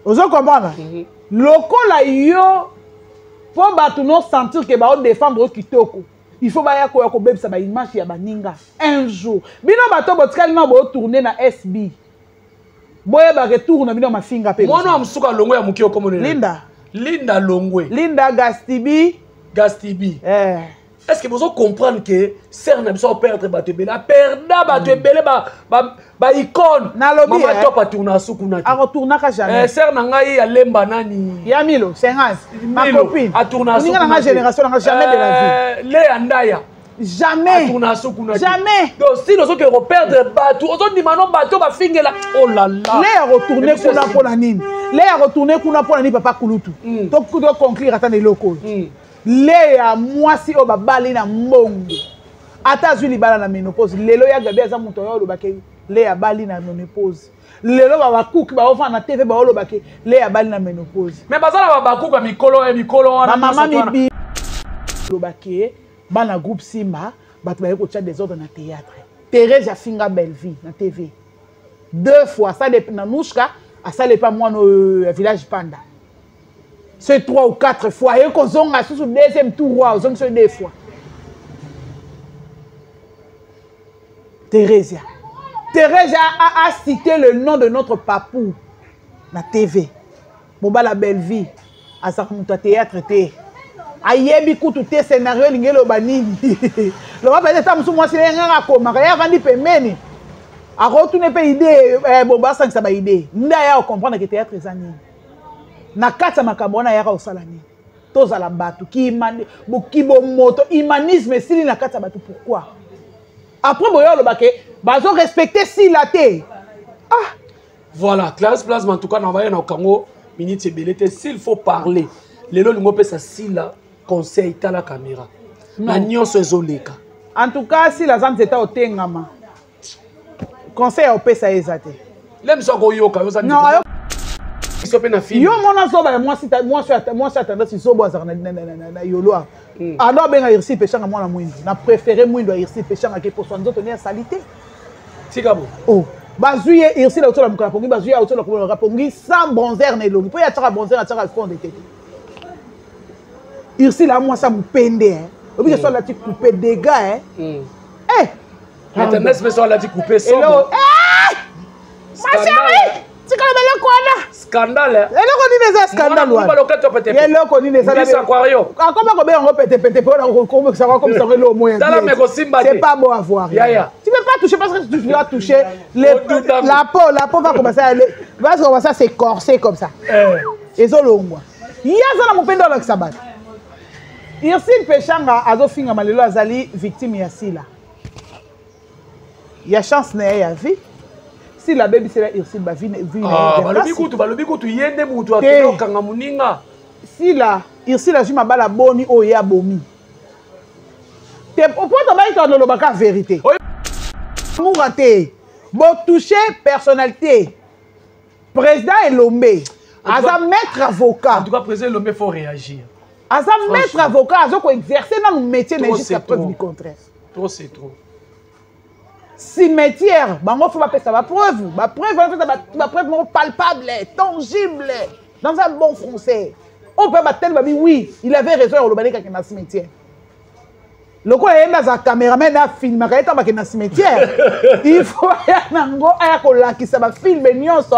Vous comprenez? Lokola yo, pour battre nous sentir que va défendre kitoko. Il faut baya ko beb sa ba image ya baninga. Un jour, bino bato botikali na bo tourner na SB. Boye ba retour na bino ma finga pe. Mwana msuka longwe ya mukio komo Linda. Linda Longwe. Linda Gastibi. Gastibi. Est-ce que vous comprenez que Serre n'a pas perdre Batebele? Perda Batebele ba icône. Maman top a tourner sukuna. A retourner ka jamais. Serre na ngai ya lemba nani. Ya Milo, 50. Ma copine. A tourner sukuna. Ninga na génération na jamais de la vie. Le Andaya. Jamais. A tourner sukuna. Jamais. Donc si nous que perdre bateau, on dit maintenant bateau va finir là. Oh là là. Le a retourner kuna pona nini. Le a retourner kuna pona ni papa kulutu. Donc ku do conclure attendre loko. Léa moi si o babali na mbongo ata zuli bala na ménopause lelo ya gabi aza muto yo lobake Léa bali na ménopause lelo ba kuki ba ofa na TV ba lobake Léa bali na ménopause mais bazala ba kuki ba mikolo wana mama mi lobake bana groupe Simba batu ba ko tcha des ordres na théâtre Thérèse a finga belle vie na TV 2 fois ça depuis na Nouchka a ça pas moi no village Panda. C'est 3 ou 4 fois. Et qu'on a sur le deuxième tour, on a 2 fois. Thérèse a cité le nom de notre papou na TV. Boba la belle vie. À ça, on théâtre. Ayebi kutu te scénario lingelo banini. Le va peut-être que moi c'est un comme rien vandi pemeni. A retourner pe idée boba ça ça ba idée. Ndaya comprendre que théâtre ezani. Na kata makabona yaka osalani toza la batu ki imani bokibo moto humanisme sili na kata batu pourquoi après boyo lo baké bazo respecter si la té voilà classe plasma en tout cas na va na Congo minute belete s'il faut parler lelo lingo pesa sila conseil ta la caméra na nyonso ezoleka en tout cas si la zante eta otengama conseil au pesa ezate lem so ko yoka yo non yo mona zoba moi si tendance zobo azarna na yolo alors ben irsi pechanga mwana mwindo na préféré mwindo irsi pechanga ke pour son nzoto ne salité tikabo oh bazuye irsi la otola mukala pongi bazuye otola ko rapongi sans bronzer ne longi po ya tsaka bronzer na tsaka fond de tête irsi la moi ça mupende obi que soit la ti couper dégâts la tendance mais soit la ti couper ça ma chérie scandale. Eloko ni neza scandale wana. Eloko ni neza. Comment combien on peut péter pour comme ça comme ça le moyen. C'est pas bon à voir. Tu peux pas toucher parce que tu dois toucher la peau va commencer à aller va commencer à s'écorcer comme ça. Ezolongwa. Yaza na mupendo la sabat. Irsi pechanga azofinga malelo azali victime ya sila. Ya chance na ya vie. Si la baby c'est la Irsi ba vie balobi kutu yende mutu atelo kanga muninga si la Irsi la jima bala boni o ya bomi te pourquoi ba ito lo baka vérité mu raté bo toucher personnalité président Elombe aza maître avocat en tout cas président Elombe faut réagir aza maître avocat azo ko exercer dans le métier mais jusqu'à preuve du contraire trop c'est trop cimetière, bango faut pas ça va preuve, preuve palpable, tangible, dans un bon français. On peut battre babi oui, il avait raison au Lobani quand il dans cimetière. Le quoi il dans un caméraman a filmé quand il dans cimetière. Il faut nango aya ko la qui ça va filmer nyonso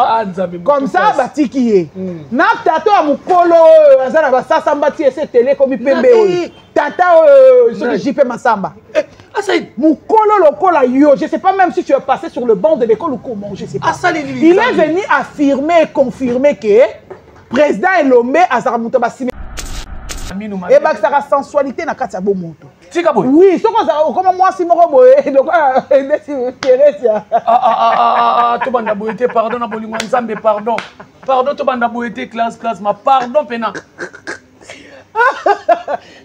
comme ça batikié. Na tato amukolo azana ba sasa mbati ese télé comme pembe o. Tata ce JP Masamba. Moukolo lokola yo, je ne sais pas même si tu es passé sur le banc de l'école ou comment, je ne sais pas. Il est venu affirmer et confirmer que président Elombe a Zaramuta Bassime et que ça a sensualité na kati ya bomoto. Oui, ce qu'on comme moi si moko boye donc to banda boyete pardon na bolingo nzambe pardon. Pardon to banda boyete classe ma pardon pena.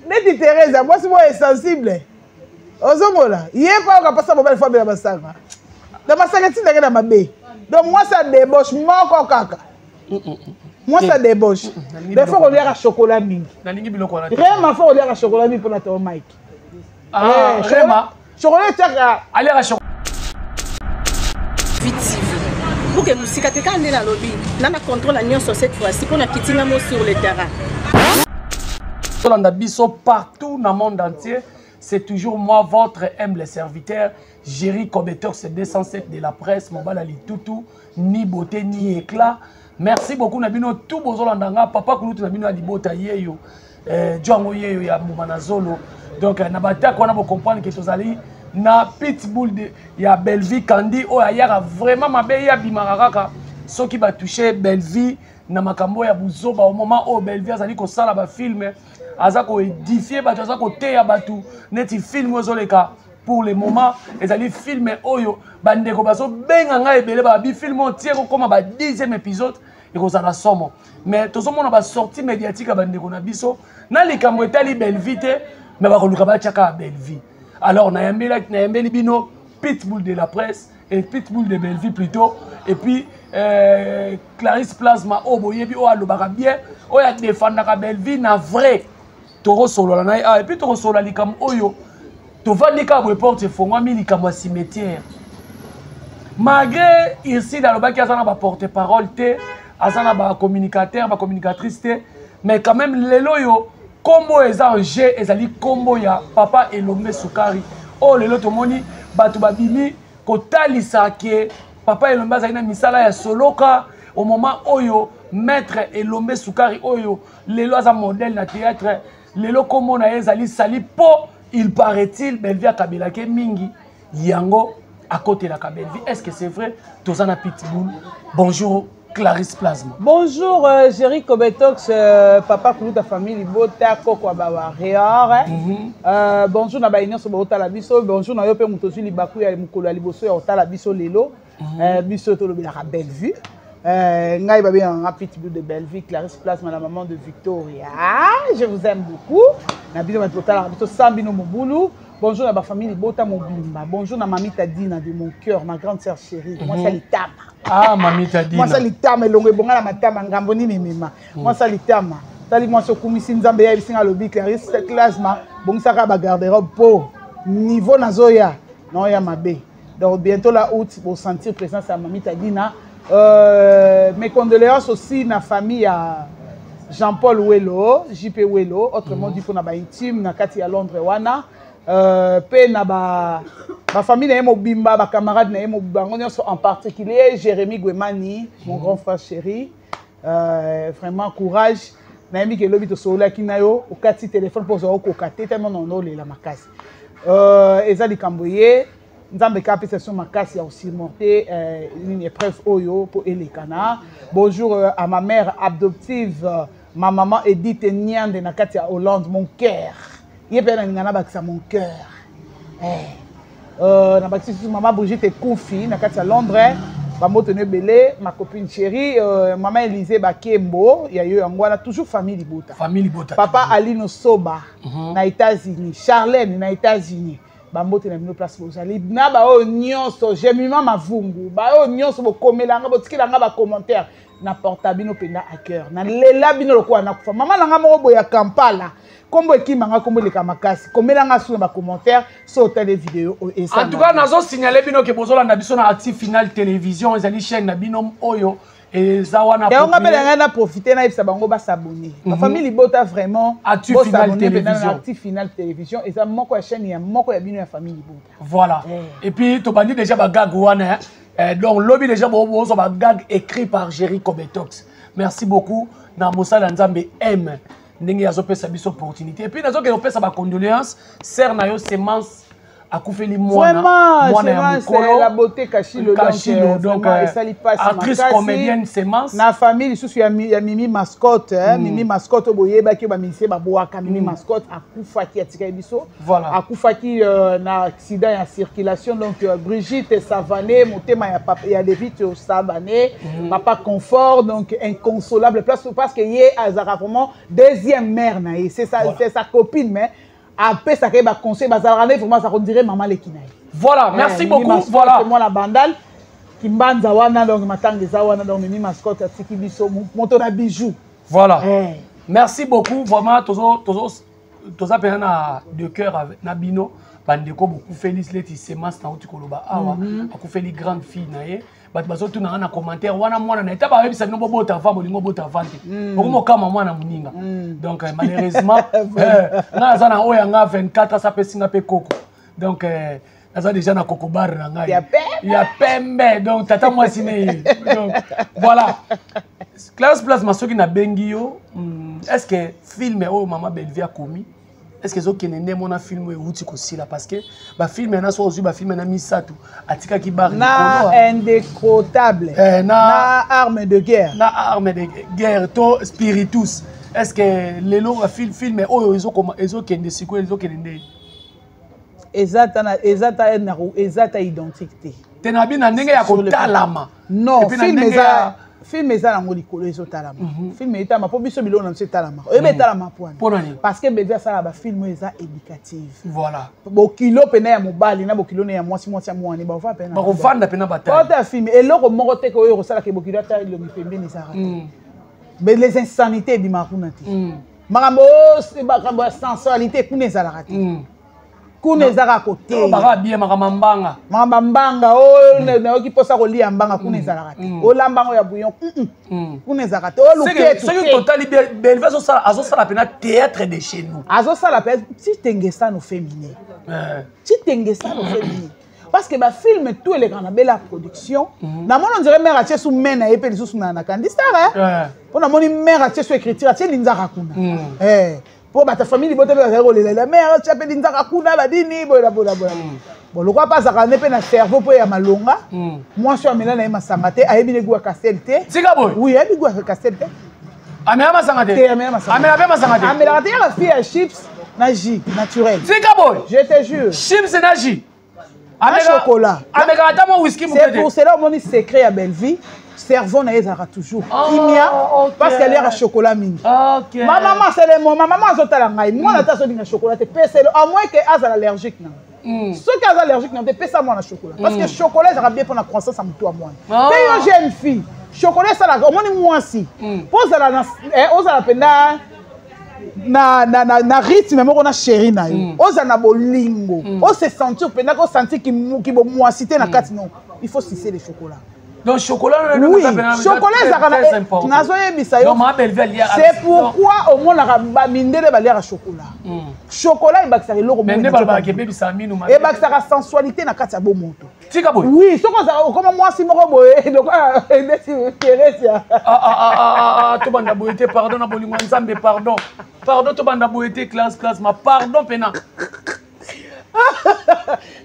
Neti Thérèse, moi c'est moi sensible. Ozomola, il est pas capable de passer mobile femme de la Bassanga. La Bassanga tu n'as ma bé. Donc moi ça débauche mon kaka. Moi ça débauche. Des fois on lui a chocolat ming. Vraiment faut lui a chocolat ming pour la ton Mike. Ah, vraiment. Chocolat tu as aller à chocolat. Vite. Pour que musika te quand na lobby na contrôle la nyonso cette fois-ci pour na kitinga mo sur le terrain. Tolanda biso partout dans le monde entier, c'est toujours moi votre humble serviteur Jerry Kobetok, c'est 207 de la presse, Mobala Litutu, ni beauté ni éclat. Merci beaucoup Nabino tout bozolandanga papa kulutu Nabino alibota yeyo Django yeyo ya Moumanazolo. Donc nabata ko na bo comprendre que tozali na pitbull de ya Belleville Kandi o ya vraiment mabe ya bimaraka soki ba toucher Belleville na makambo ya buzoba au moment où Belleville azali ko sala ba film azako édifier ba azako teya batu neti film ozoleka. Pour le moment, les allez filmer Oyo, bandeko baso benga ebele ba bi film on tire comme ba 10e épisode et qu'on en somme. Mais tout ça on a sorti médiatique bandeko na biso, na likambo etali Belleville mais ba koluka ba chaka Belleville. Alors na yambeli bino pitbull de la presse et pitbull de Belleville plutôt et puis Clarisse Plasma oboyebi o alobaka bien o ya défendre Belleville na vrai. Toro solo na et puis toro solo likambo Oyo. Tu vas dire que report te font un comme cimetière. Malgré ici dans le bac, il y a un porte-parole, il y a un communicateur, une communicatrice, mais quand même les loyaux, combo les enjeux, ils allaient combo ya papa et l'homme Soukari. Oh les lotos moni, batu babimi, kotali sake, papa et l'homme zaina misala ya soloka au moment oyo maître et l'homme Soukari oyo les lois à modèle na théâtre, les lots combo na ezali sali po. Il paraît-il, Belleville a Kabelake Mingi, Yango, à côté de la Belleville. Est-ce que c'est vrai? Tozana Pitbull. Bonjour, Clarisse Plasma. Bonjour, Jerry Kobetox, papa pour ta famille, Bota, Koko, Bawa, Réor. Bonjour, Nabaïnion, Sobota, la Bisso. Bonjour, Nayope, Moutosu, Libakou, Moukola, Liboso, Ota, la Bisso, Lelo. Bisso, Tolobi, la Belleville. Ngaï Babi, un Pitbull de Belleville, Clarisse Plasma, la maman de Victoria. Je vous aime beaucoup. Bonjour à ma famille Bota Mobimba. Bonjour à Mamie Tadina de mon cœur, ma grande sœur chérie. Moi ça l'itama. Ah Mamie Tadina. Moi ça l'itama longue bonga la matama ngamboni mimima. Moi ça l'itama. Tali moi sokumi sinzambe ya bisinga lobi Clarisse Plasma. Bon ça ba garde-robe po niveau nazoya. Non ya mabe. Donc bientôt la août pour sentir présence à Mamie Tadina. Mes condoléances aussi na famille à Jean-Paul Welo, JP Welo, autrement dit pour na ba intime na kati à Londres wana. Pe na ba famille na yemo bimba, ba camarade na yemo bango en particulier Jérémy Gwemani, mon grand frère chéri. Vraiment courage. Na yemi ke lobi to sola kinayo au kati téléphone pour zo ko kate tellement non le la makasi. Ezali kamboye Nzambe kapesa sur makasi ya aussi monter une épreuve oyo pour elekana. Bonjour à ma mère adoptive. Ma maman Edith Nyande na kati ya Hollande, mon cœur. Yepena ngana bakisa mon cœur. Na bakisa maman Brigitte Koufi na kati ya Londres. Ba motone belé, ma copine chérie, maman Élisée Bakembo, ya yo ngwana toujours famille Libota. Famille Libota. Papa Alino Soba na États-Unis, Charlène na États-Unis. Ba motone na place bozali. Na ba o nyonso, j'aime ma vungu. Ba o nyonso bo komelanga bo tikilanga ba commentaire. Na portabino penda à cœur na lela bino lokwa na kufa mama nanga moko boya Kampala kombo ekimanga kombo leka makasi komelanga sur ba commentaire sur tele vidéo et ça en tout cas nazo signaler bino ke bozola na biso na Active Final Télévision ezali chaîne na bino oyo et zawana ya nga bela na profiter na ipsa bango ba s'abonner la famille Libota vraiment Active Final Télévision Active Final Télévision et ça moko ya chaîne ya moko ya bino ya famille Libota voilà et puis to bandi déjà ba gag wana donc lobby déjà bon un gag écrit par Jerry Kobetox. Merci beaucoup. Na Moussa Nzambe M. Ndenge yazo pesa biso opportunité. Et puis nazo ke opesa ba condoléances, ser na yo semence akufeli mwana mwana c'est la beauté Kachilo donc actrice comédienne semence na famille lisusu ya Mimi Mascotte Mimi Mascotte boyeba ki ba misie ba boaka Mimi Mascotte akufaki atika biso voilà akufaki na accident ya circulation donc Brigitte Savané motema ya papa ya David Savané papa confort donc inconsolable parce que yé azara vraiment deuxième mère na c'est sa copine mais après ça que conseil bazalane vraiment ça on dirait maman lekinaï. Voilà, merci beaucoup. Voilà. Moi la bandale qui mbanza wana donc matang des wana donc Mimi Mascotte tiki biso moto na bijou. Voilà. Merci beaucoup vraiment toza pena de cœur avec Nabino bandeko beaucoup Félix Leti semence na uti koloba awa akufeli grande fille na ye bato bazotuna na commentaire wana mwana na eta bayebisa bino bobota avant bolingo bota avant te okomokama mwana moninga donc malheureusement nga aza na oyo nga 24 asapesinga mpe koko donc naza déjà na koko bar na ngai ya pembe donc tata mwasi ne donc voilà Clarisse Plasma soki na bengi yo est-ce que film oyo Mama Belleville a commis est-ce que ezokende nde mona film oyo euti kosila parce que bafilme yana so ozwi bafilme na misato atikaki bar na indécrottable na arme de guerre to spiritus est-ce que lelo film oyo ezokende sikoyo ezokende nde ezata identité te na bino ndenge ya kotalama non film eza nango likolo ezotalama film etalama mpo biso biloko na biso etalama oyeba etalama pwani parce que Belleville asala bafilme oyo eza éducative voilà bokilo mpena ya mobali na bokilo na ya mwasi ya mwani bakovanda mpena batata filme eloko moko te oyo ekosalaka bokilo ata elongi pembeni ezalaka te les insanités ebimaka kuna te makambo ya sensualité kuna ezalaka te kuna ezalaka kote mbanga oyo nayoki mposa kolia mbanga kuna ezalaka te olambango ya bouillon kuna ezalaka te soki totali Belleville azosala mpena théâtre de chez nous azosala mpe titingesano féminin parce que bafilme tout eleka na bela production namoni ondire mare atie su mai na ye mpe lisusu na kandisara mpo namoni mare atie su écriture atie linzaka kuna po bata famille bote pe bazali kolela mare atie mpe linzaka kuna badini bola bon lokwa mpe azaka nde mpe na cerveau mpo ya malonga mwasi amela na ye masanga te ayebi ne guya kastel te oui ayebi guya kastel te amela masanga te amelaka te yaka fille ya chips na jus naturel je te jure chips na jus un chocolat. C'est pour cela qu'on dit secret à Belleville. Cerveau na ezara toujours kimia parce qu'elle est à chocolat mingi. OK. Ma maman c'est le ma maman azotala ngai. Moi na taso dinga chocolat te pese à moins que azala allergique na. Ceux qui sont allergiques na te pesa moi na chocolat parce que chocolat ça bien pour la croissance à mutu à moi. Mais une jeune fille, chocolat ça la omoni moi si. Pose la na ozala penda na rythme moko na chéri na yo oza na bolingo o se sentir pena ko sentir ki bo moisité na kati non il faut sucer le chocolat donc chocolat oui chocolat ezaka nazoyebisa yo c'est pourquoi au moins na mindele baliaka chocolat chocolat ebakisaka eloko ebakisaka sensualité na kati ya bomoto oui soko okoma mwasi moko boye tobanda boye te pardon na bolingo nzambe pardon tobanda boye te Clarisse Plasma pardon pena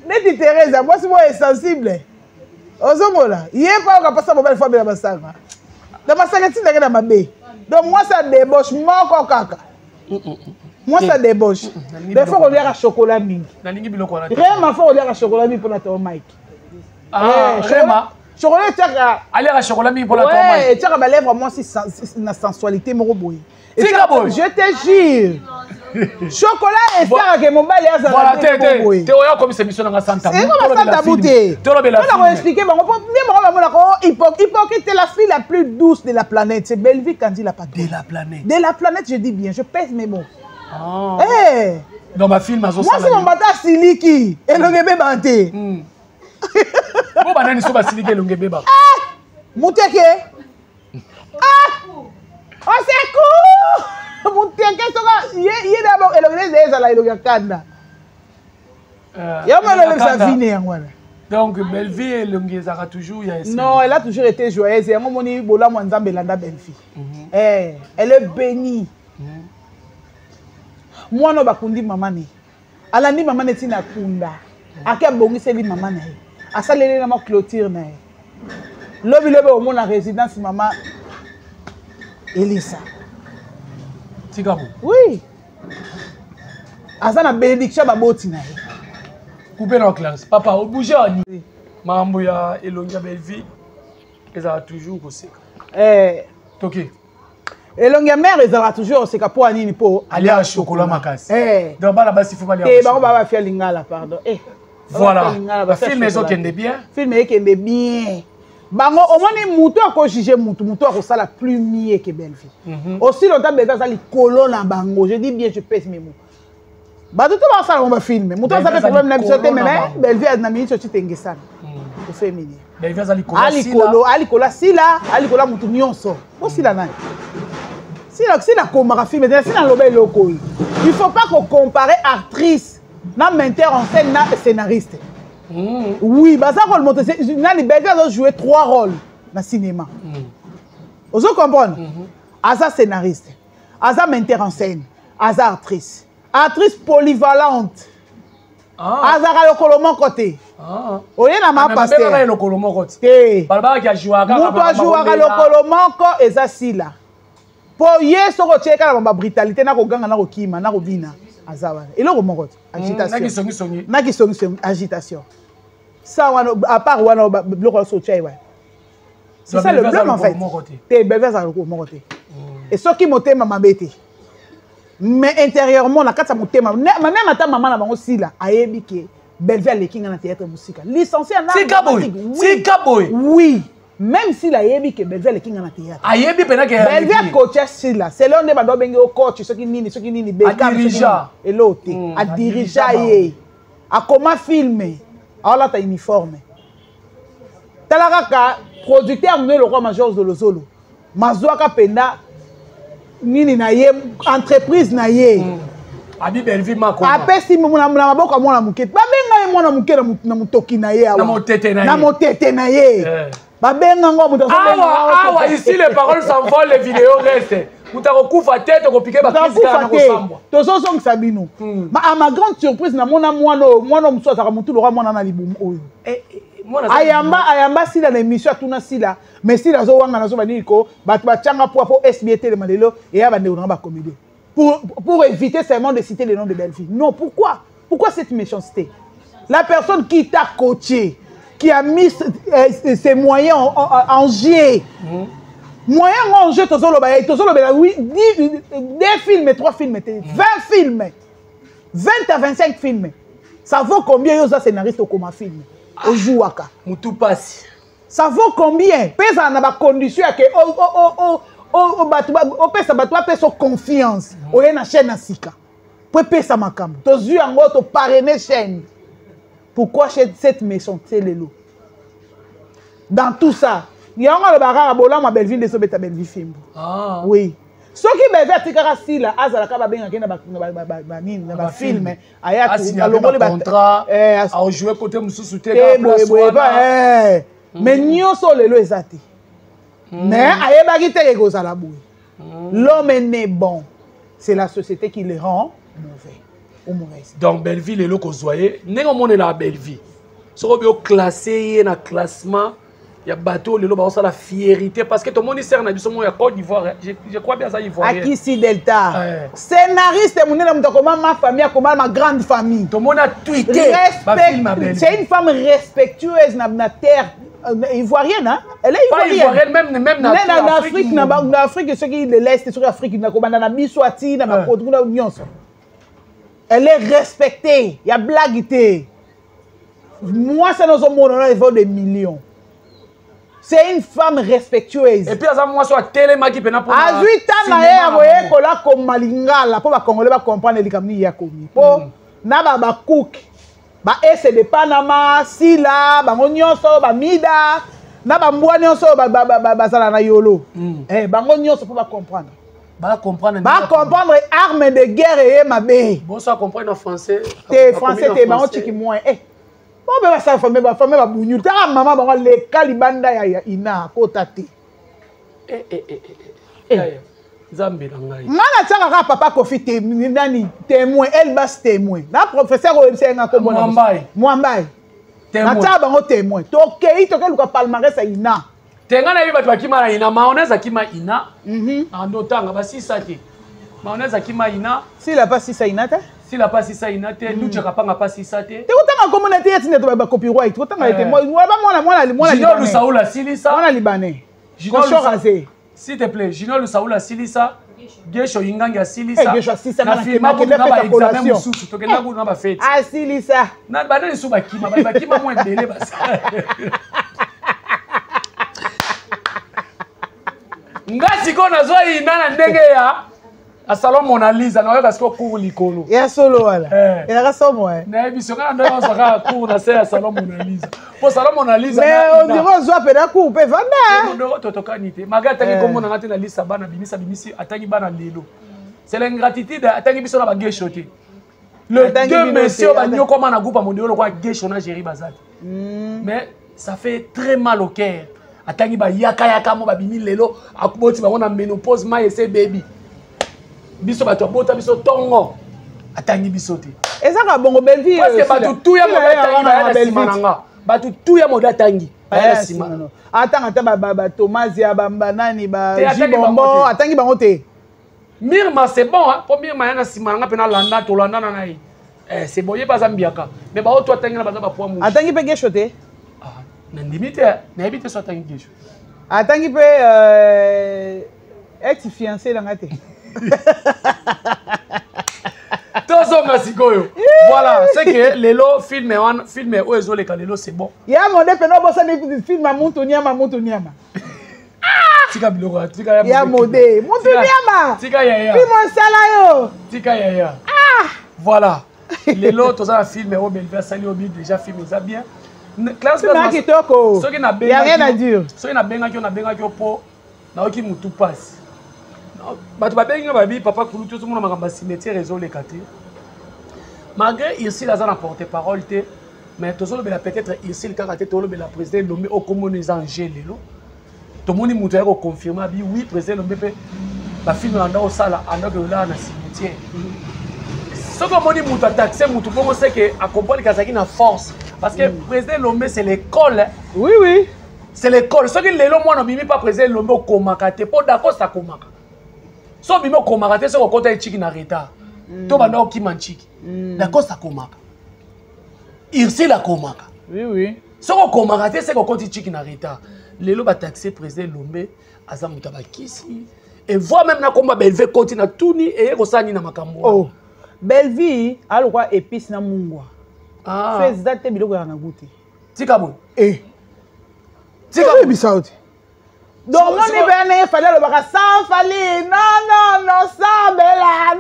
neti Thérèse mwasi moko esensible ozomona ye pa okapasa mobali fois bela basanga na basanga tindake na mabe donc mwasi adébauche moko kaka mwasi adébauche des fois koliaka chocolat mingi vraiment fois koliaka chocolat mingi mpona to mike chocolat etiaka aliaka chocolat mingi mpona to mike etiaka balèvre mwasi na sensualité moko boye je te jure chocolat estaraka mobali azala te oya komisa émission nanga santa on expliquer bango po nde bango bamona ko hypocrite est la fille la plus douce de la planète c'est Belleville Kandi la patronne de la planète je dis bien je pèse mes mots dans ma film azo moi c'est mon bata siliki elonge beba te bo banani so ba siliki elonge beba muteke on secours muteke soka ye d'abord elonge ezala elonge kanda yamalo sa fine yango donc Belleville elonge ezaka toujours ya non elle a toujours été joyeuse yango moni bolamu nzambe elanda Belleville elle est bénie mwana bakundi mama ne alandi mama ne tina kunda ake abongiseli mama na ye asaleli na ma clôture na ye lobi lobi omona résidence mama Elisa Tigabo oui aza na bénédiction baboti na ye couper na Clarisse papa obouger ani mambo ya elongi ya Belleville ezala toujours koseka toki elongi ya mère ezala toujours oseka po anini po alia chocolat makasi donc bana basi faut balia bango baba fia lingala pardon voilà film ezokende bien film ekende bien bango omoni mutu akojuge mutu akosala plus mieux que Belleville aussi longtemps Belleville azali kolo na bango je dis bien je pèse mes mots bato to basala ngo bafilme mutu aza pe problème na biso te mais Belleville na minute oti tengesana ofemini Belvi aza likolo alikolo sila alikola mutu nyonso po sila nani sila komaka film sila loba eloko il faut pas qu'on compare actrice na metteur en scène na scénariste oui baza rôle monte nani Belvi azo jouer 3 rôles na cinéma ozo comprendre aza scénariste aza metteur en scène aza actrice polyvalente azaka lokolo moko te oye na mapaste te mutu ajuwaka lokolo moko eza sila po ye soko otie kaka na brutalité na koganga na kokima na kobina aza wana eloko moko te agitation nakisongisongi agitation ça wana à part wana biloko nyonso otia ye wana c'est ça le problème en fait te Belvi azaka lokolo moko te et soki motema mabe te mais intérieurement na kati ya motema même ata mama na bango sila ayebi ke Belvi aleki nga na théâtre musika licencié na oui même s'il ayebi ke Belvi aleki nga na théâtre ayebi pena ke Belvi akocha sila c'est là nde bando bengi o coach soki nini beka elote a dirija ye akoma filmer ala ta uniforme talaka ka producteur mne le roi major Zolozolo mazwaka penda nini na ye entreprise na ye abi Belvi mako apesi na maboko mwana muke babenga ye mwana muke na mutoki na ye na motete na ye babenga ngo muto awa ici les paroles s'envolent les vidéos restent mutako kufa tete ko piquer ba kizika na ko sambwa tozo song sabino à ma grande surprise na mwana muso azaka mutu lora mwana na libumu oyo ayamba sila na émission tuna sila mais sila zo wanga nazo baniko batu bachanga po SBT le mandelo et ya bande on ba comédie pour éviter seulement de citer le nom de Belvi. Non, pourquoi cette méchanceté? La personne qui t'a coaché, qui a mis ses moyens en jeu. Moyens en jeu, oui, 2 films, 3 films, 20 films, 20 à 25 films. Ça vaut combien yoza scénariste au comme film? Au jouaka. Moutou passe. Ça vaut combien? Pesa na ba condition que opesa bato apesa confiance oye na chaîne na sika po epesa makambo tozwi yango toparene chaîne pourquoi cette méchanceté lelo dans tout ça yango alobaka bolama Belvi nde sobeta Belvi fimbo oui soki Belvi atikaka sila azalaka babengaki na bafilme ayalongoli aojouer côté mosusu te mais nyonso lelo eza te mais ayebaki te ekozala boye l'homme n'est bon c'est la société qui le rend mauvais ou mauvaise donc Belvi lelo kozwaye ndenge omonela ya Belvi soko bio classé ye na classement ya bateau lelo baosala fierté parce que tout le monde sert na biso mo ya Côte d'Ivoire je crois bien ça ivoirien Akisi Delta scénariste munene mutokoma ma famille akoma ma grande famille tout le monde a tweeté c'est une femme respectueuse na terre ivoirienne, hein? Elle est ivoirienne. Même en Afrique, en Afrique, ceux qui de l'Est, ceux qui Afrique, elle est respectée. Il y a blaguité. Moi, ça nous a montré des millions. C'est une femme respectueuse. Et puis, moi, je suis tellement qui peut pas. À 8 ans, je suis comme Malingala pour que Congolais comprendre les Camille Yakomi. Pour Naba Cook. Ba ese de Panama, Sila, bango nyonso, ba Mida, na ba mbwa nyonso ba sala na yolo. Bango nyonso pour ba comprendre. Ba comprendre arme de guerre et mabe. Bon ça comprendre en français. Te français te bango tiki moins. Bon ba sa famille ba bunyu. Ta maman bango le kalibanda ya ina kota te. Zambi langai. Mana tsaka papa Kofi témoin, Elbas témoin. Na professeur OMC nga ko bona. Mwambai. Na tsaka bango témoin. Tokei tokeluka palmarès ya ina. Tenga na biba bakima na ina mayonnaise akima ina. Andotanga ba sisati. Mayonnaise akima ina. Si la pas sisa ina te. Si la pas sisa ina te, nous tchaka panga pas sisate. Te kutanga communauté ya tine to ba copyright. Kutanga ete moi mwana Jino Lusaoula Silisa. Mwana libanais. Jino Rasé. S'il te plaît, Jino Lusaoula Silisa. Gesho Yinganga Silisa. Gesho Silisa na filma ko na ba examen mususu to kenda ko na ba fête. Ah Silisa. Na ba na suba kima ba kima mo ndele basa. Ngasi ko na zo ina na ndenge ya à salon Mona Lisa na parce que cours likolo ya solo wala et la raison moi na biso quand on sera cours na c'est à salon Mona Lisa pour salon Mona Lisa mais on dirait on soit pena cours peut vendre on totokanité magata ni comme on a na lisa bana bimisi atangi bana lelo c'est l'ingratitude atangi biso na ba geshoté le deux messieurs banyo comme na groupe mondial quoi geshona géri bazat mais ça fait très mal au cœur atangi ba yaka mo ba bimi lelo akuboti ba na ménopause ma ese baby biso bato bota biso tongo atangi biso te ezaka bongo belle vie parce que bato tout ya moda tangi ba ya simananga bato tout ya moda tangi ba ya simananga atanga ba Thomas ya ba banani ba jibombo atangi bango te Mirma c'est bon hein pour Mirma yana simananga pena landa to landa na nai c'est boye pas zambiaka mais ba auto atangi na baza ba poa mu atangi pe gesho te na ndimite na ebite so atangi gesho atangi pe ex fiancé na ngate voilà, c'est que lelo film où ils ont les lelo c'est bon. Il y a mon dépendant pour ça des films à Montoniama. Tika biloko, tika ya. Il y a modé, Montoniama. Tika ya. Puis mon salayo. Tika ya. Voilà. Lelo tous un film où Belver sali obi déjà film ça bien. Classe pas kitoko. Ceux qui na benga. Il y a rien à dire. Ceux qui na benga qui po na oki mutu passe. Bato babenga babi papa kulu tout le monde makamba cimetière réseau les quartiers. Malgré ici la zone a porte-parole mais tout le monde peut-être ici le caractère tout le monde la président Lomé au communes angelo. Tout le monde mutu a confirmé oui président Lomé peut ba film anda au sala anda que là na cimetière. Ce que mon mutu taxé mutu pour c'est que à comprendre que na force parce que président Lomé c'est l'école. Oui. C'est l'école. Ce que les lots moi n'obimi pas président Lomé au komakate pour d'accord ça komaka. So bimo komakate c'est au côté chiki na retard. To banda o kimanchiki. D'accord ça komaka. Irsi la komaka. Oui. So ko komakate c'est au côté chiki na retard. Lelo ba taxé président Lomé azamuta ba kisi et voit même na komba belve koti na tuni et ko sani na makambo. Oh. Belvi alokwa épice na mungwa. Fais date biloko ya na goûter. Tika bon. Tika bisauti. Donc, mon il fallait le baka sans fali. Non, sans bela.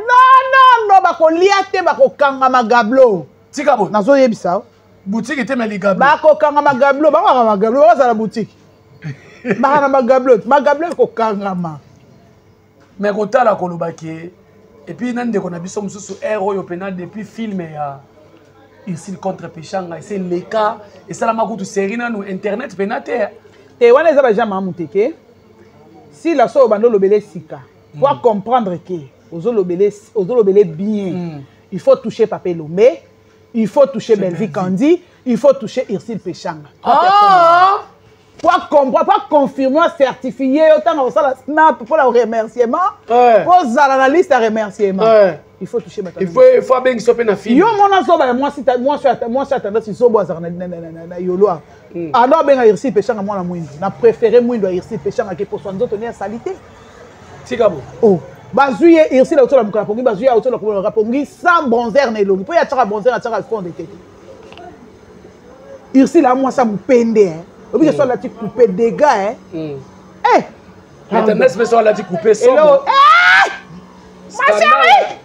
Non, bako liate, bako kanga magablo. Tika bon. Nazo yebisa. Boutique était mais les gablo. Bako kanga magablo, bako magablo, bako la boutique. Bako magablo, bako kanga ma. Mais quand la kolobaki et puis nande qu'on a biso mususu héros yo penal depuis film ya ici contre Péchanga c'est le cas et ça la makutu série na nous internet penate. Et on est déjà mamuteke. Si la so bando lobele sika, pour comprendre que ozo lobele bien, il faut toucher Papé Lomé, il faut toucher Belvi Kandi, il faut toucher Irsile Péchanga. Pour comprendre, pour confirmer, certifier, autant on ça la snap pour le remerciement, pour l'analyse de remerciement. Il faut toucher Papé Lomé. Il faut bien qu'il soit na film. Yo mona so ba moi je suis attendant si so boza na yolo. Alors ben Irsile Péchanga moi na mwindo. Na préféré mwindo Irsile Péchanga que pour son autres tenir salité. Tikabo. Oh. Bazuye Irsile la autola mukala pongi bazuye autola ko rapongi sans bronzer na elongi. Po ya tsaka bronzer na tsaka fond de tête. Irsile a moi ça mupende hein. Obi que soit la petite coupé dégâts hein. Maintenant c'est soit la petite coupé ça. Ma chérie.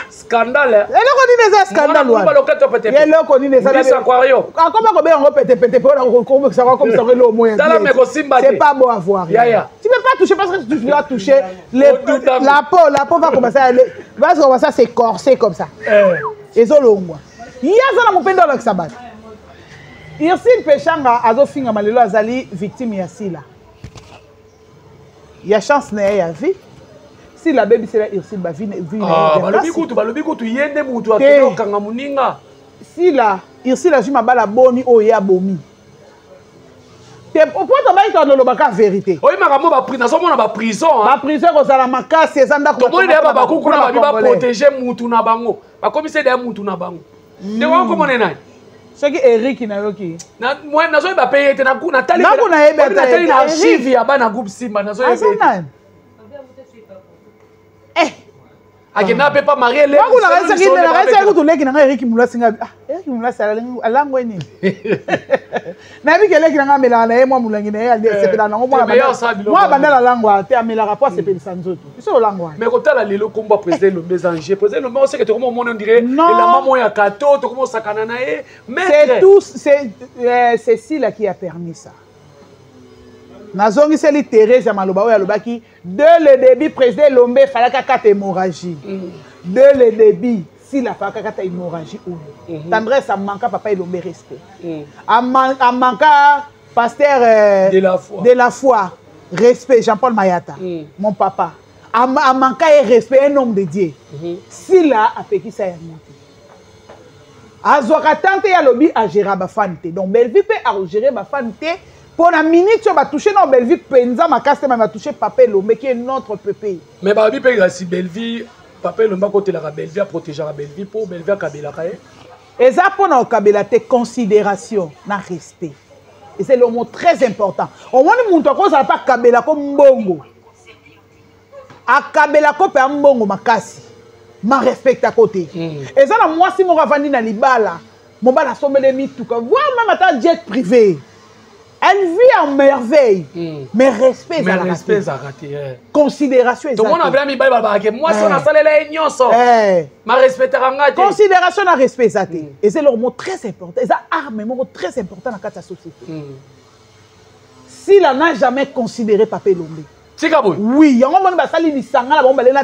Scandale. Et là, on dit des scandales. Et là, on dit des scandales. Comment on peut péter pour ça comme ça le moyen. C'est pas beau à voir. Tu ne peux pas toucher parce que tu dois toucher la peau va commencer à aller. Parce que ça c'est corsé comme ça. Et ça longue. Il y a ça dans mon peine dans le sabbat. Irsile Péchanga azo finga malelo azali victime ya sila. Il y a chance na ya vie. Si la baby c'est la Irsile ba vie balobi kutu yende mutu akelo kanga muninga. Si la Irsile a juma bala boni o ya bomi. Te pourquoi to ba ito lo baka vérité. Oyi makambo ba prison nazo mona ba prison hein. Ba prison ko sala makasi ezanda ko. To moni de ba kuku na ba protéger mutu na bango. Ba commissaire de mutu na bango. De wa ko mona nani? Ce qui Eric na yoki. Na moi nazo ba payer te na kuna tali. Na kuna ebe tali na archive ya bana groupe Simba nazo ebe. akena pe pas marié les Quand on a réussi à tout les qui n'ont Eric Moula singa Eric Moula c'est la langue ni na bi kele qui n'ont mela na moi Moula ngine ya c'est dans moi banda la langue te amela rapport c'est pe sanzo tout c'est la langue mais quand la lelo combat président le mésanger président le on sait que tout le monde on dirait et la maman ya kato tout comment sakana na mais c'est tout c'est Sila qui a permis ça. Nazongi c'est Thérèse Maloba oya lobaki dès le début président Lombe fallait qu'à hémorragie. Dès le début Sila fallait qu'à hémorragie ou tendresse a manqué papa Lombe respect. A manqué pasteur de la foi respect Jean-Paul Mayata mon papa. A manqué respect un homme de Dieu. Sila a fait qui ça monté. Azoka tante ya lobi a gérer ba fante. Donc Belleville peut a gérer ba fante. Pour la minute, tu vas toucher dans Belleville, Penza, ma casse, va toucher Papé Lombe, qui est notre pépé. Mais Babi Péga, si Belleville, Papé Lombe, côté la Belleville, à protéger la Belleville, pour Belleville à Kabila. Et ça, pour nous, Kabila, tes considérations, na respect. Et c'est le mot très important. Au moins, nous ne ça pas Kabila comme Mbongo. A Kabila comme Mbongo, ma casse. Ma respect à côté. Et ça, moi, si mon ravandi na libala, mon bala somme les mitou, voir même à jet privé. Elle vit en merveille, mais respect à raté. Considération est moi, si on a salé les ignons, ma respect à considération à respect. Et c'est leur mot très important. C'est un mot très important dans la société. S'il n'a jamais considéré Papé Lombe. Oui, il y a un moment où il y a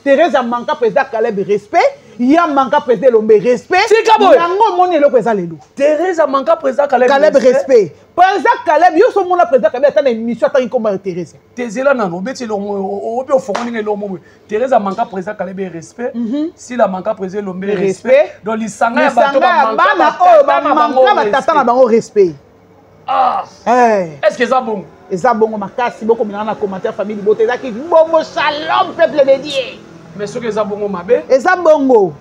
Thérèse a manqué président Caleb respect. Il y a manqué président Lombe respect. Il y a un moment où il y a président Thérèse a manqué président Caleb respect. Président Caleb, il y a un moment où président Caleb a une mission comme Thérèse. Thérèse a manqué président Caleb respect. S'il a manqué président Lombe respect. Donc il s'en a manqué respect. Ah, est-ce que ça bon? Et ça bon, ma casse, si beaucoup de commentaires famille beauté là qui bon shalom peuple de Dieu. Mais ce que ça bon ma bé? Et ça bon.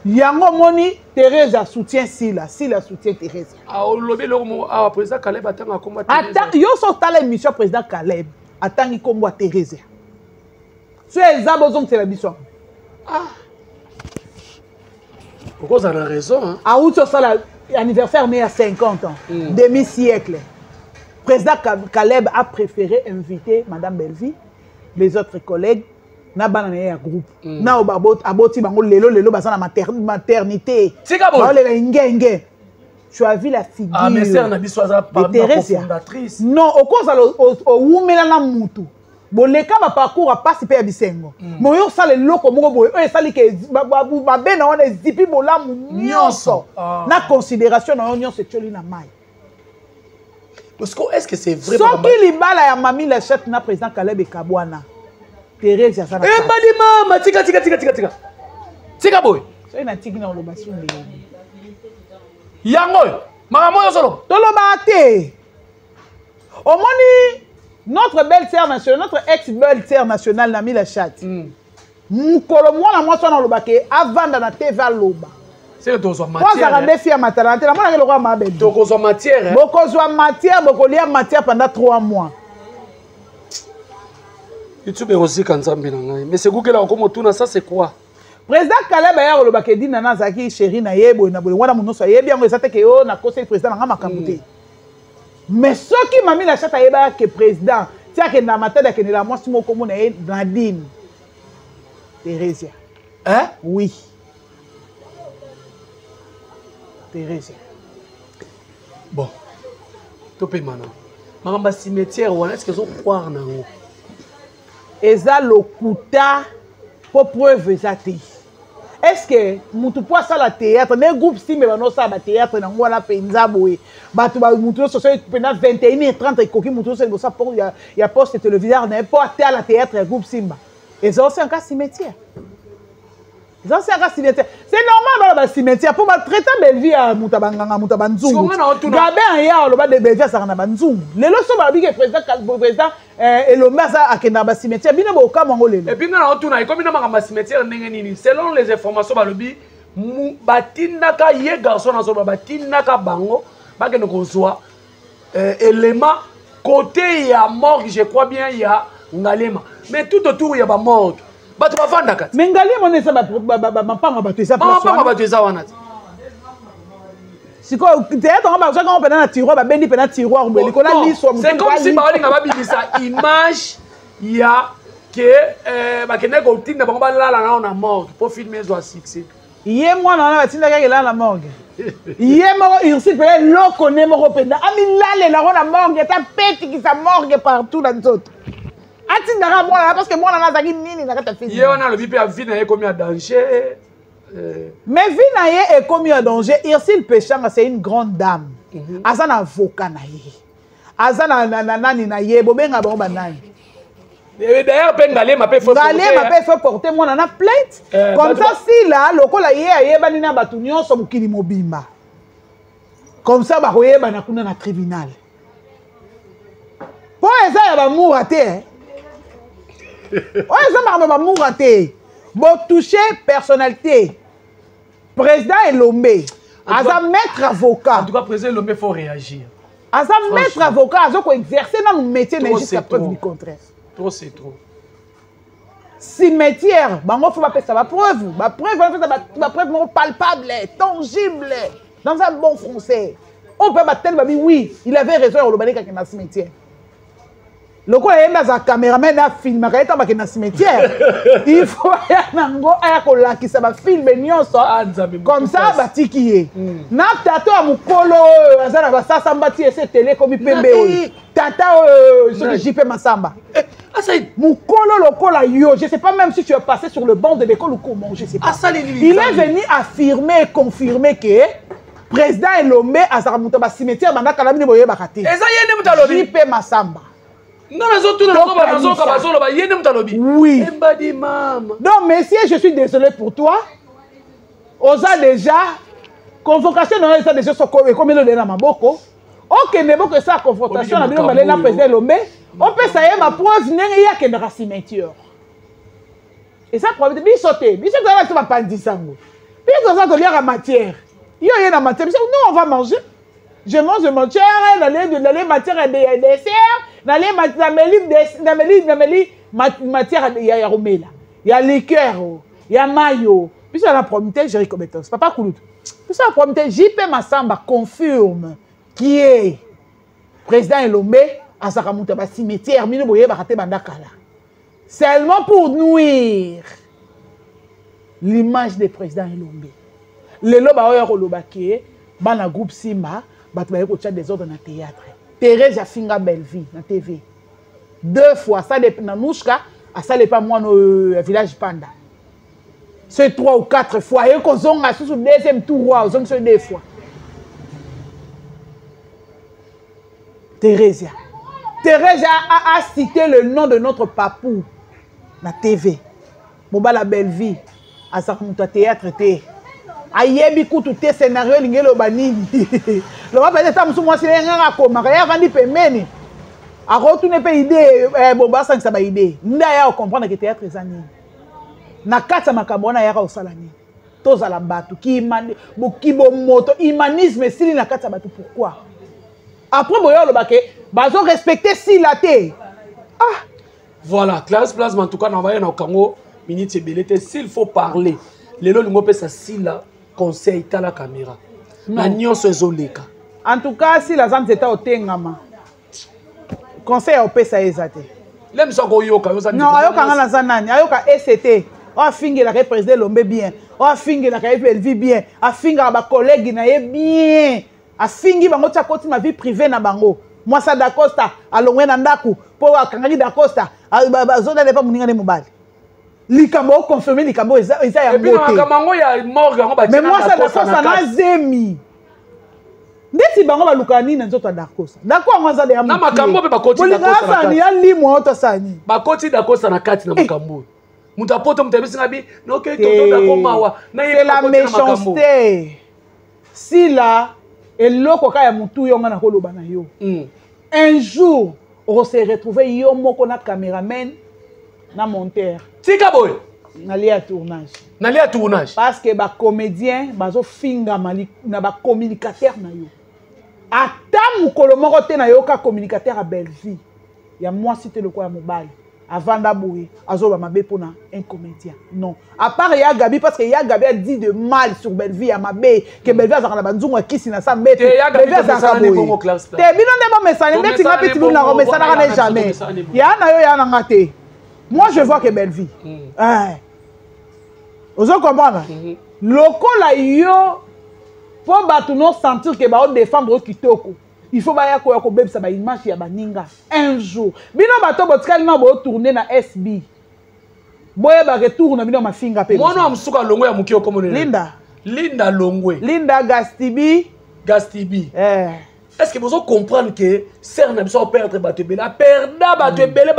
Yango moni Thérèse soutient Sila soutient Thérèse. Ah au lobby le mot ah président Caleb attend à combattre. Attends, yo sorta l'émission président Caleb attend il combat Thérèse. C'est ça besoin c'est la mission. Ah. Pourquoi ça a raison hein? Ah où ça l'anniversaire né à 50 ans, demi-siècle. Président Caleb a préféré inviter Madame Belleville, les autres collègues, na banane ya groupe. Na aboti bango lelo basana maternité. Tu as vu la figure. Ah mais c'est un abissoisa parmi la fondatrice. Non, au cause au wumela na mutu. Boleka ba parcours a participer à Bisengo. Mais yo sale loko moko boy, o sali ke ba bena on zipi bolamu nyonso. Na considération na nyonso tcholi na mai. Parce que est-ce que c'est vrai? So qui libala ya mami la chef na président Caleb et Kabwana. Thérèse ya sana. Eh badi mama tika. Tika boy. So ina tiki na lo basunde. Yango. Mama moyo solo. Toloba te. Au moni notre belle-sœur nationale, notre ex-belle-sœur nationale, Nami la chatte. Mukolo mwana mwasa na lobake avanda na TV loba. C'est dozo matière. Moi ça rende fier matalante, la mwana le roi mabe. Dozo matière. Bokozwa matière, bokolia matière pendant 3 mois. YouTube aussi quand ça mbinanga. Mais c'est Google encore motuna ça c'est quoi? Président Caleb ya lobake di nana zaki chéri na yebo na boye wana munoso yebi yango ezate ke yo na conseil président nga makamute. Mais ce qui m'a mis la chatte à que président, tiens que dans ma tête que la moi si mon commune est Nadine. Thérèse. Hein? Oui. Thérèse. Bon. Topé maintenant. Maramba cimetière ou est-ce que vous croire nango? Eza lokuta pour preuve exacte. Est-ce que mutu poa ça la théâtre les groupes si mais non ça ba théâtre na ngwana penza boye batu ba mutu so pendant 21h30 et koki mutu so ça pour il y a poste téléviseur n'est pas à la théâtre groupe Simba et ça c'est un cas cimetière. Ça c'est un cas cimetière. C'est normal dans le cimetière pour maltraiter Belleville à mutabanganga mutabanzungu. Gabin ya lo ba de Belleville ça na banzungu. Les leçons ba bi que président et le masa akenda ba cimetière bino bo ka mango lelo. Et puis na otuna comme na ma cimetière ndenge nini selon les informations ba lobi batinaka ye garçon na so batinaka bango ba ke no kozwa élément côté ya morgue je crois bien il y a ngalema mais tout autour il y a ba morgue. bato bavanda kati mais ngali mona eza mapanga bato eza mapanga bato eza wana te sikoyo théâtre ngo bazwaka ngo mpena na tiroir babendi mpena tiroir boye likolo liso c'est comme si baolinga babimisa image ya ke bakende kotinda bango balala nao na morgue mpo filme ezwa succès ye mwana wana batindaka elala na morgue ye moko ursi mpe eloko ne moko mpenza amilalelako na morgue ata petikisa morgue partout na nzoto atindaka mwana na parce que mwana na azalaki nini na kati ya filme ye wana alobi mpe avi na ye ekomi ya danger mais vie na ye ekomi en danger. Ursule Péchanga c'est une grande dame. Aza na avocat na ye. Aza na nani na ye bobenga bango banani. D'ailleurs Bengalé m'a fait porter moi na plainte. Comme ça si là lokola ye ayeba ni na batu nyonso mokili mobimba. Comme ça ba koyeba na kuna na tribunal. Po eza ya ba moura te. O eza ba moura te. Bo toucher personnalité. Président Elombe, Aza maître avocat. En tout cas, président Elombe, il faut réagir. Aza maître avocat, Aza ko exercer dans le métier jusqu'à preuve du contraire. Trop, c'est trop. Cimetière, bango faut pas ça va preuve. Ma preuve palpable, tangible, dans un bon français. On peut battre babi oui, il avait raison au Lobani quand il a cimetière. Le quoi il y a un caméraman à filmer quand il est dans cimetière. Il faut nango aya ko la qui ça va filmer nyonso comme ça batiki na tato amukolo azana ba sasa mbati ese télé comme pembe tata ce JP Masamba mukolo lokola yo je sais pas même si tu es passé sur le banc de l'école ou comment je sais pas il est venu affirmer et confirmer que président Elombe azara muto ba cimetière banda kala mini boye bakati eza yene mutalobi JP Masamba. Oui. Donc, messieurs, je suis désolé pour toi. Osa déjà, convocation dans les déjà comme il est dans ma boko. Ok, mais bon que ça, confrontation, on a bien parlé dans le président Lomé. On peut savoir ma preuve, il y a qu'un cimetière. Et ça, probablement, bisoté. Bisoté, tu vas pas dire ça. Bisoté, tu vas matière. Il y a une matière. Nous, on va manger. Je mange matière, dans les matières de dessert. Dans les matière, il y a romela, il y a liqueur, il y a maillot. Puis ça la promité, j'ai recommandé. Papa Koulout. Puis ça la promité, JP Masamba confirme qui est président Elombe à Sakamuta cimetière, mino boye bakate bandakala. Seulement pour nuire l'image du président Elombe. Le loba oya kolobaki, bana groupe Simba, batbaye ko tcha des ordres na théâtre. Thérèse a finga belle vie na TV. 2 fois, ça dépend Nanouchka, ça dépend moi no village Panda. C'est 3 ou 4 fois. Et qu'on zonga sur le deuxième tour, on zonga sur 2 fois. Thérèse. Thérèse a cité le nom de notre papou na TV. Boba la belle vie. À ça comme théâtre té. Ayebi kutu te scénario lingelo banini. Le va peut-être musu moi c'est ngaka koma ya vandi pemeni. A retourner pe idée boba ça ba idée. Nda ya comprendre que théâtre ezani. Na kata makabona ya ka osalani. Toza la batu ki imani bokibo moto humanisme sili na kata batu pourquoi? Après boyo le baké bazo respecter si la té. Ah voilà, classe plasma en tout cas na va na Congo minute belete s'il faut parler. Lelo lingo pe sa sila conseil ta la caméra. Na nyonso ezoleka. En tout cas, si la zone était au Tengama, conseil au PSA ezate. L'aime ça go yoka, yosa. Non, ayoka ngana zanani, ayoka SCT. O fingi la président Lombe bien. O fingi la vie bien. A fingi ba collègue na ye bien. A fingi bango tia koti ma vie privée na bango. Moi ça d'Acosta, alongwe na ndaku, po akangaki d'Acosta, zona ne pas muninga ne mobali. Likambo confirmé likambo eza ya beauté. Et puis nakamango ya morgue ngo ba. Mais moi ça d'Acosta na zemi. Ndesi bango balukani na nzoto d'Acosta. Ndako ngwaza de ya na makambo pe bakoti d'Acosta. Bolika sani ya limo auto sani. Bakoti d'Acosta na kati na makambo. Muta poto mutabisi ngabi no ke toto d'Acosta mawa. Na c'est la méchanceté. Si là eloko ka ya mutu yo ngana koloba na yo. Un jour on se retrouver yo moko na caméraman na monteur. Tika boy. Nali à tournage. Nali à tournage. Parce que ba comédien bazo finga mali na ba communicateur na yo. Ata mukolo moko te na yo ka communicateur à belle vie. Ya moi cité le quoi ya mobali. avant d'abouer, azoba mabé pour un comédien. Non. À part ya Gabi, parce que ya Gabi a dit de mal sur Belleville à mabé, que Belleville a zana banzunga kisi na sa mbete. Belleville a zana boye. Te bino ne ma mesane, mbeti nga peti bino na romesana na jamais. Ya na yo ya na ngate. Moi je vois que Belleville. Vous comprenez? Lokola yo pour batu non sentir que ba défendre kitoko. Il faut baya ko beb sa ba image ya baninga un jour. Bino bato botikali na bo tourner na SB. Boye ba retour na bino mafinga pe. Mwana amsuka longo ya mukio komo Linda. Linda Longwe. Linda Gastibi. Est-ce que vous comprenez que ser na biso perdre bato bela perda bato bela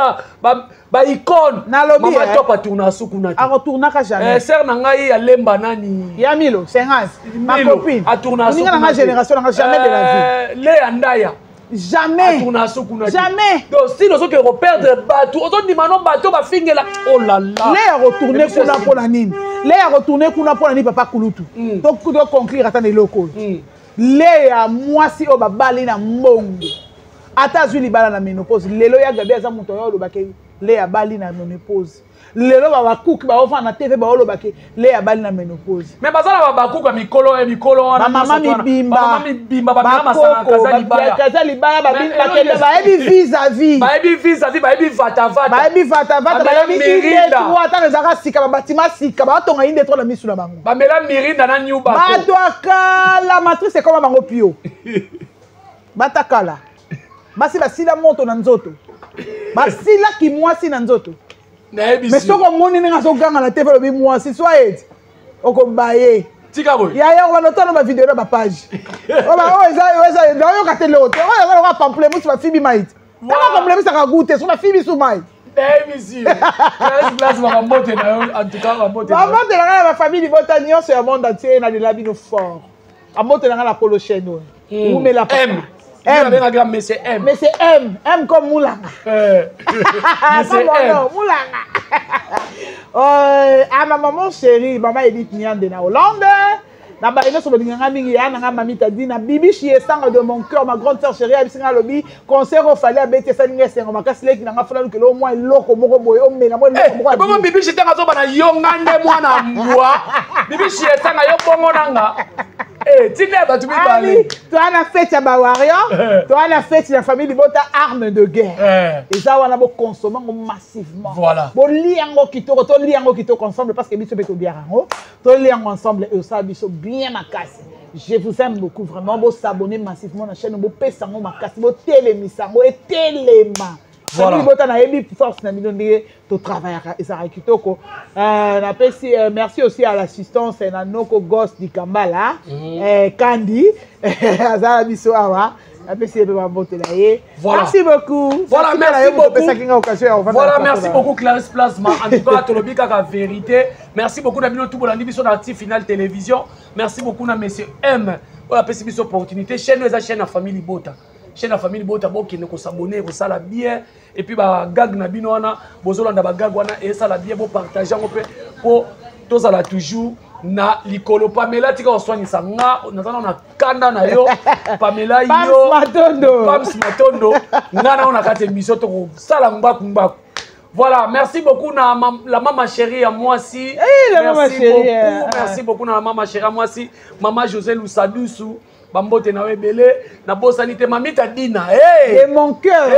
ba icône mama top a tourner suku na a retourner ka jamais ser na ngai ya lemba nani ya Milo 50 ma copine a tourner suku na génération na jamais de la vie le andaya jamais a tourner suku na jamais donc si nous que reperdre bato auto dimano bato ba fingela oh là là le a retourner kuna pona nini le a retourner kuna pona ni papa kulutu donc do conclure attendre loko Léa mwasi o babali na mbongo ata zwi libala na ménopause lelo ya Gabi aza muto yo lobake Léa bali na ménopause lelo ba bakuki ba ofana na TV ba olobake Léa bali na ménopause mais bazala ba bakuki ba mikolo wana mama mibimba ba mama masana kaza libaya ba bakende ba ebi vis-à-vis ba ebi vata ba ebi ide to ata ezaka sika ba batima sika ba tonga inde to na misu na bango ba mela mirinda na nyuba ba doaka la matrice c'est comme bango pio batakala basi basila moto na nzoto basila ki mwasi na nzoto mais soko moni ninga zoganga na TV lobi mwasi soit okobaye tika boy ya wana tona ba vidéo na ba page oba eza yo katele ote oya ba pample musu ba fibi mait na pample musu ka goûter so ba fibi su mait monsieur place ba mbote na en tout cas ba mbote na ba famille bota nyonso ya monde entier na de la bino fort a mbote na la polo chaîne ou me la Monsieur M. Monsieur M. M comme Moulanga. Monsieur M. Moulanga. Ah, ma maman chérie, maman Edith Niande na Hollande. Na ba ino so bonga mingi ya na mami tadi na bibi chie sang de mon cœur ma grande sœur chérie abisinga lobi concert au fallait abete sa ninga sengo makasi leki na ngafala ke lo moins loko moko boye o mena mo moko bongo bibi chie tanga zo bana yonga nde mwana mbwa bibi chie tanga yo bongo nanga tika batu bibale toi na fête ya ba warrior toi na fête la famille libota arme de guerre et ça wana bo consommer massivement voilà bo liango kitoko to liango kitoko ensemble parce que biso beto biarango to liango ensemble et ça biso bien ma casse. Je vous aime beaucoup vraiment. Vous s'abonner massivement à la chaîne. Vous pouvez s'abonner ma casse. Vous télémisango et téléma. Voilà. Vous avez force na million de travail et ça kitoko. Merci aussi à l'assistance et à Noko Ghost di Kambala, Candy, Azara Bisoawa. Voilà. Merci beaucoup. Voilà, merci beaucoup. Voilà, merci beaucoup Clarisse Plasma. En tout cas, Tolobi Kaka vérité. Merci beaucoup Nabino tout bon sur la finale télévision. Merci beaucoup na monsieur M. On a passé cette opportunité. Chaîne la chaîne à famille Bota. Chaîne à famille Bota qui ne s'abonner, ça la bien et puis ba gag na bino wana, bozolanda ba gag wana et ça la bien pour partager pour tous à la toujours. Na likolo Pamela tika oswanisa nga nazana na kanda na yo Pamela yo Pams Matondo ngana on a kate émission to sala ngbaku. Voilà, merci beaucoup na la maman chérie à moi si. Merci beaucoup na la maman chérie à moi si. Maman José Lusadusu Bambote na webele na bosanité mamita Dina. Et mon cœur.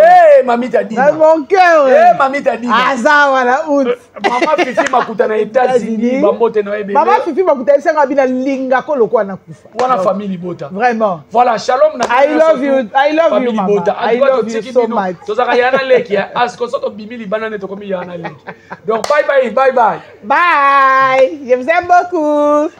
Mamita Dina. Mon cœur. Mamita Dina. Aza wala out. Maman Fifi makuta na États-Unis Bambote na webele. Maman Fifi makuta sanga bina linga ko lokwa na kufa. Wana famille Bota. Vraiment. Voilà, shalom na. I love you mama. I love you so much. Tozaka yana leki ya asko soto bimili banane to komi yana leki. Donc bye. Bye. Je vous aime beaucoup.